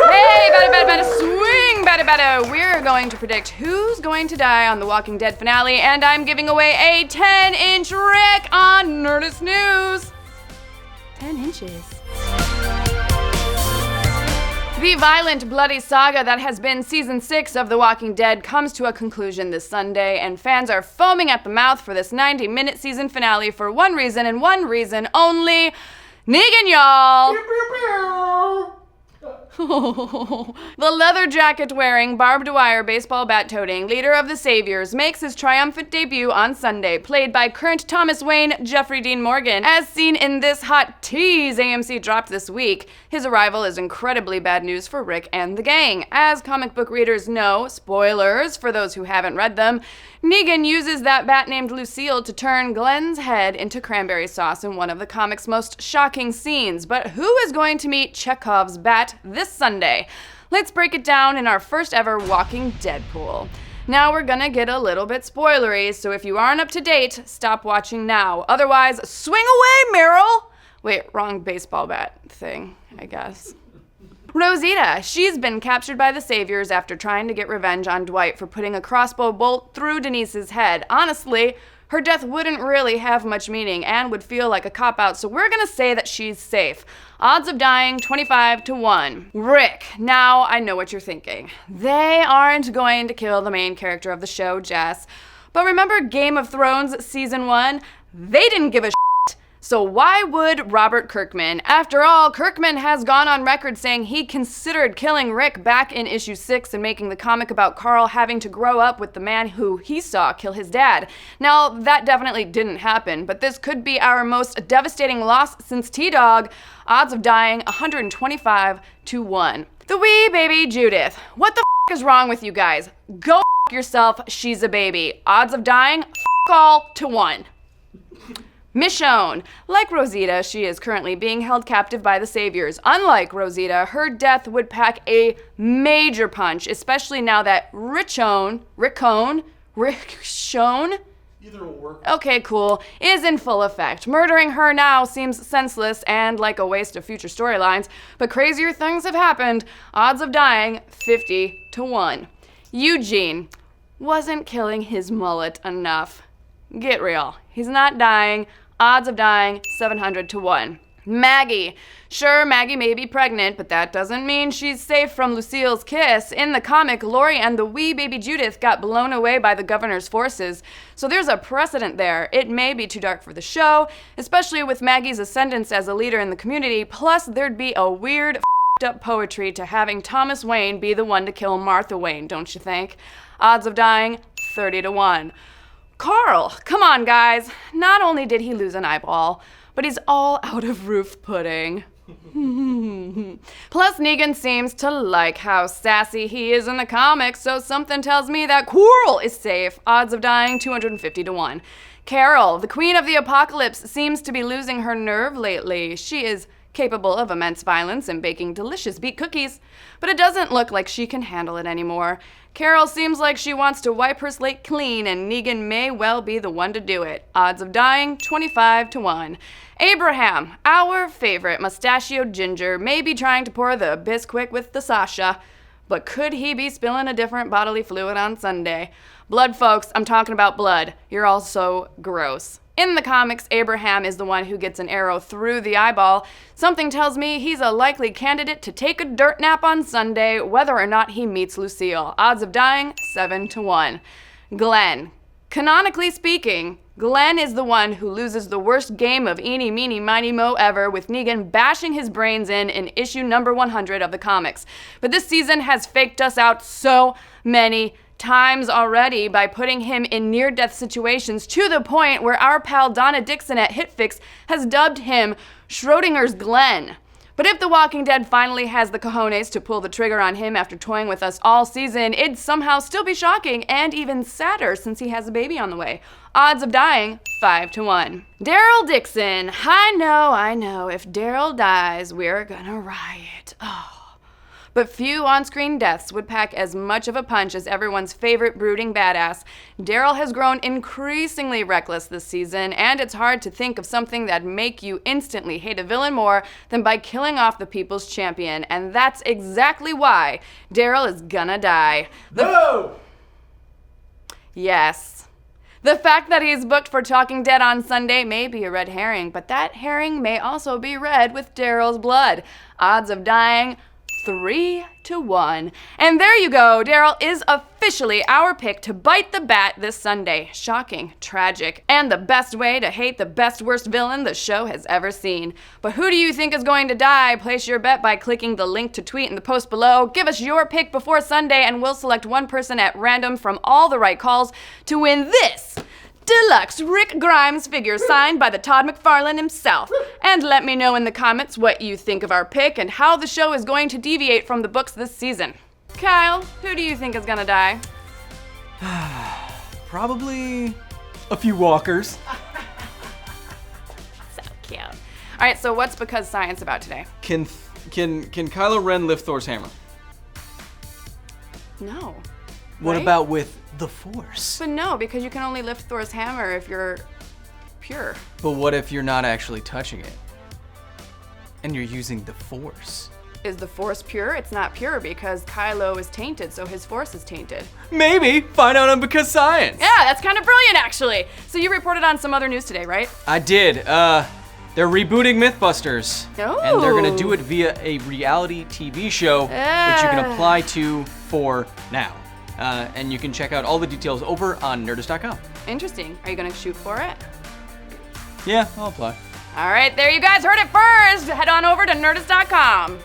Hey, bada, swing, bada. We're going to predict who's going to die on The Walking Dead finale, and I'm giving away a 10-inch Rick on Nerdist News. 10 inches. The violent, bloody saga that has been season 6 of The Walking Dead comes to a conclusion this Sunday, and fans are foaming at the mouth for this 90-minute season finale for one reason and one reason only. Negan, y'all! Pew, pew, pew. The leather jacket-wearing, barbed-wire, baseball bat-toting leader of the Saviors makes his triumphant debut on Sunday, played by current Thomas Wayne Jeffrey Dean Morgan. As seen in this hot tease AMC dropped this week, his arrival is incredibly bad news for Rick and the gang. As comic book readers know, spoilers for those who haven't read them, Negan uses that bat named Lucille to turn Glenn's head into cranberry sauce in one of the comic's most shocking scenes. But who is going to meet Chekhov's bat this Sunday? Let's break it down in our first ever Walking Dead pool. Now we're gonna get a little bit spoilery, so if you aren't up to date, stop watching now. Otherwise, swing away, Meryl! Wait, wrong baseball bat thing, I guess. Rosita, she's been captured by the Saviors after trying to get revenge on Dwight for putting a crossbow bolt through Denise's head. Honestly, her death wouldn't really have much meaning and would feel like a cop-out, so we're gonna say that she's safe. Odds of dying, 25-1. Rick, now I know what you're thinking. They aren't going to kill the main character of the show, Jess. But remember Game of Thrones Season 1? They didn't give a So why would Robert Kirkman? After all, Kirkman has gone on record saying he considered killing Rick back in issue 6 and making the comic about Carl having to grow up with the man who he saw kill his dad. Now, that definitely didn't happen, but this could be our most devastating loss since T-Dog. Odds of dying, 125-1. The wee baby Judith. What the is wrong with you guys? Go yourself, she's a baby. Odds of dying, all to 1. Michonne. Like Rosita, she is currently being held captive by the Saviors. Unlike Rosita, her death would pack a major punch, especially now that Rickon, either will work. Okay, cool, is in full effect. Murdering her now seems senseless and like a waste of future storylines, but crazier things have happened. Odds of dying, 50-1. Eugene. Wasn't killing his mullet enough. Get real. He's not dying. Odds of dying, 700-1. Maggie. Sure, Maggie may be pregnant, but that doesn't mean she's safe from Lucille's kiss. In the comic, Lori and the wee baby Judith got blown away by the governor's forces, so there's a precedent there. It may be too dark for the show, especially with Maggie's ascendance as a leader in the community, plus there'd be a weird up poetry to having Thomas Wayne be the one to kill Martha Wayne, don't you think? Odds of dying, 30-1. Carl, come on guys. Not only did he lose an eyeball, but he's all out of roof pudding. Plus, Negan seems to like how sassy he is in the comics, so something tells me that Quirrell is safe. Odds of dying, 250-1. Carol, the queen of the apocalypse, seems to be losing her nerve lately. She is capable of immense violence and baking delicious beet cookies, but it doesn't look like she can handle it anymore. Carol seems like she wants to wipe her slate clean, and Negan may well be the one to do it. Odds of dying, 25-1. Abraham, our favorite mustachioed ginger, may be trying to pour the Bisquick with the Sasha, but could he be spilling a different bodily fluid on Sunday? Blood, folks, I'm talking about blood. You're all so gross. In the comics, Abraham is the one who gets an arrow through the eyeball. Something tells me he's a likely candidate to take a dirt nap on Sunday, whether or not he meets Lucille. Odds of dying, 7-1. Glenn. Canonically speaking, Glenn is the one who loses the worst game of eeny, meeny, miny, mo ever, with Negan bashing his brains in issue number 100 of the comics. But this season has faked us out so many times already by putting him in near-death situations, to the point where our pal Donna Dixon at HitFix has dubbed him Schrodinger's Glenn. But if The Walking Dead finally has the cojones to pull the trigger on him after toying with us all season, it'd somehow still be shocking and even sadder since he has a baby on the way. Odds of dying, 5-1. Daryl Dixon. I know, if Daryl dies, we're gonna riot. Oh. But few on-screen deaths would pack as much of a punch as everyone's favorite brooding badass. Daryl has grown increasingly reckless this season, and it's hard to think of something that'd make you instantly hate a villain more than by killing off the people's champion. And that's exactly why Daryl is gonna die. No! Yes. The fact that he's booked for Talking Dead on Sunday may be a red herring, but that herring may also be red with Daryl's blood. Odds of dying, 3-1. And there you go, Daryl is officially our pick to bite the bat this Sunday. Shocking, tragic, and the best way to hate the best worst villain the show has ever seen. But who do you think is going to die? Place your bet by clicking the link to tweet in the post below. Give us your pick before Sunday and we'll select one person at random from all the right calls to win this deluxe Rick Grimes figure signed by the Todd McFarlane himself. And let me know in the comments what you think of our pick and how the show is going to deviate from the books this season. Kyle, who do you think is gonna die? Probably a few walkers. So cute. All right, so what's Because Science about today? Can Kylo Ren lift Thor's hammer? No. What Right? about with the Force? But no, because you can only lift Thor's hammer if you're pure. But what if you're not actually touching it? And you're using the Force? Is the Force pure? It's not pure because Kylo is tainted, so his Force is tainted. Maybe. Find out on Because Science. Yeah, that's kind of brilliant, actually. So you reported on some other news today, right? I did. They're rebooting Mythbusters. Oh. And they're gonna do it via a reality TV show, which you can apply to for now. And you can check out all the details over on Nerdist.com. Interesting. Are you gonna shoot for it? Yeah, I'll apply. All right, there you guys heard it first. Head on over to Nerdist.com.